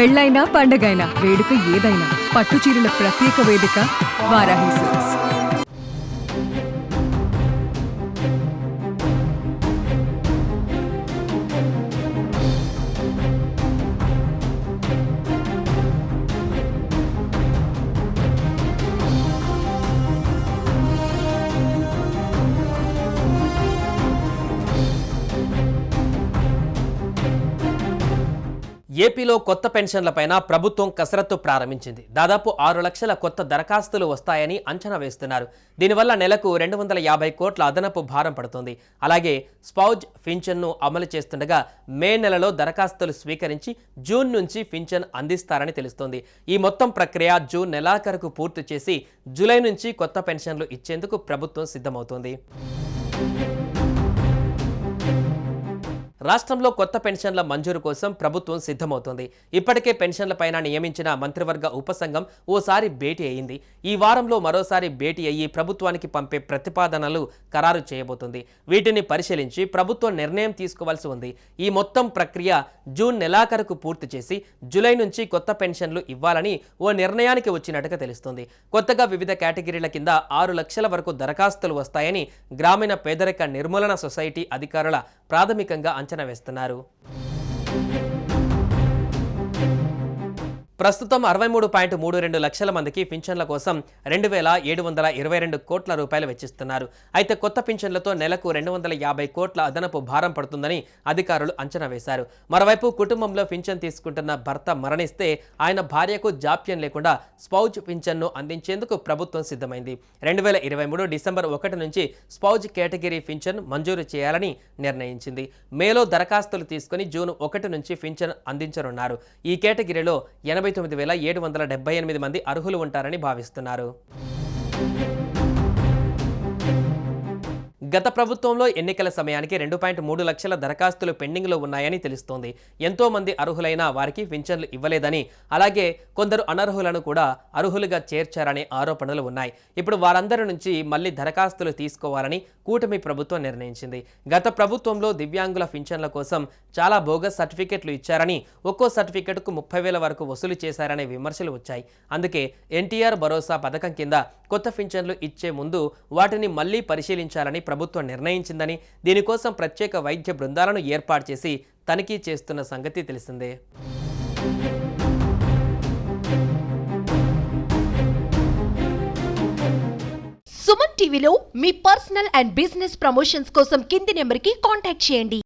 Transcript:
పెళ్ళైనా పండగైనా వేడుక ఏదైనా పట్టు చీరల ప్రత్యేక వేదిక వారాహి సిల్క్స్. ఏపీలో కొత్త పెన్షన్లపైన ప్రభుత్వం కసరత్తు ప్రారంభించింది. దాదాపు 6 లక్షల కొత్త దరఖాస్తులు వస్తాయని అంచనా వేస్తున్నారు. దీనివల్ల నెలకు 250 కోట్ల అదనపు భారం పడుతుంది. అలాగే స్పౌజ్ పింఛన్ను అమలు చేస్తుండగా మే నెలలో దరఖాస్తులు స్వీకరించి జూన్ నుంచి పింఛన్ అందిస్తారని తెలుస్తోంది. ఈ మొత్తం ప్రక్రియ జూన్ నెలాఖరుకు పూర్తి చేసి జూలై నుంచి కొత్త పెన్షన్లు ఇచ్చేందుకు ప్రభుత్వం సిద్ధమవుతోంది. రాష్ట్రంలో కొత్త పెన్షన్ల మంజూరు కోసం ప్రభుత్వం సిద్ధమవుతోంది. ఇప్పటికే పెన్షన్లపైన నియమించిన మంత్రివర్గ ఉపసంఘం ఓసారి భేటీ అయింది. ఈ వారంలో మరోసారి భేటీ అయ్యి ప్రభుత్వానికి పంపే ప్రతిపాదనలు ఖరారు చేయబోతుంది. వీటిని పరిశీలించి ప్రభుత్వం నిర్ణయం తీసుకోవాల్సి ఉంది. ఈ మొత్తం ప్రక్రియ జూన్ నెలాఖరుకు పూర్తి చేసి జూలై నుంచి కొత్త పెన్షన్లు ఇవ్వాలని ఓ నిర్ణయానికి వచ్చినట్టుగా తెలుస్తోంది. కొత్తగా వివిధ కేటగిరీల కింద 6 లక్షల వరకు దరఖాస్తులు వస్తాయని గ్రామీణ పేదరిక నిర్మూలన సొసైటీ అధికారుల ప్రాథమికంగా అంచనా వేస్తున్నారు. ప్రస్తుతం 63.32 లక్షల మందికి పింఛన్ల కోసం 2,722 కోట్ల రూపాయలు వెచ్చిస్తున్నారు. అయితే కొత్త పింఛన్లతో నెలకు 250 కోట్ల అదనపు భారం పడుతుందని అధికారులు అంచనా వేశారు. మరోవైపు కుటుంబంలో పింఛన్ తీసుకుంటున్న భర్త మరణిస్తే ఆయన భార్యకు జాప్యం లేకుండా స్పౌజ్ పింఛన్ను అందించేందుకు ప్రభుత్వం సిద్ధమైంది. 2023 డిసెంబర్ 1 నుంచి స్పౌజ్ కేటగిరీ పింఛన్ మంజూరు చేయాలని నిర్ణయించింది. మేలో దరఖాస్తులు తీసుకుని జూన్ 1 నుంచి పింఛన్ అందించనున్నారు. ఈ కేటగిరీలో 89,778 మంది అర్హులు ఉంటారని భావిస్తున్నారు. గత ప్రభుత్వంలో ఎన్నికల సమయానికి 2.3 లక్షల దరఖాస్తులు పెండింగ్లో ఉన్నాయని తెలుస్తోంది. ఎంతో మంది అర్హులైన వారికి పింఛన్లు ఇవ్వలేదని, అలాగే కొందరు అనర్హులను కూడా అర్హులుగా చేర్చారనే ఆరోపణలు ఉన్నాయి. ఇప్పుడు వారందరి నుంచి మళ్లీ దరఖాస్తులు తీసుకోవాలని కూటమి ప్రభుత్వం నిర్ణయించింది. గత ప్రభుత్వంలో దివ్యాంగుల పింఛన్ల కోసం చాలా బోగస్ సర్టిఫికెట్లు ఇచ్చారని, ఒక్కో సర్టిఫికెట్కు 30,000 వరకు వసూలు చేశారనే విమర్శలు వచ్చాయి. అందుకే ఎన్టీఆర్ భరోసా పథకం కింద కొత్త పింఛన్లు ఇచ్చే ముందు వాటిని మళ్లీ పరిశీలించాలని ప్రభుత్వం నిర్ణయించిందని, దీనికోసం ప్రత్యేక వైద్య బృందాలను ఏర్పాటు చేసి తనిఖీ చేస్తున్న సంగతి తెలిసిందే. సుమన్ టీవీలో మీ పర్సనల్ అండ్ బిజినెస్ ప్రమోషన్స్ కోసం కింది నెంబర్కి కాంటాక్ట్ చేయండి.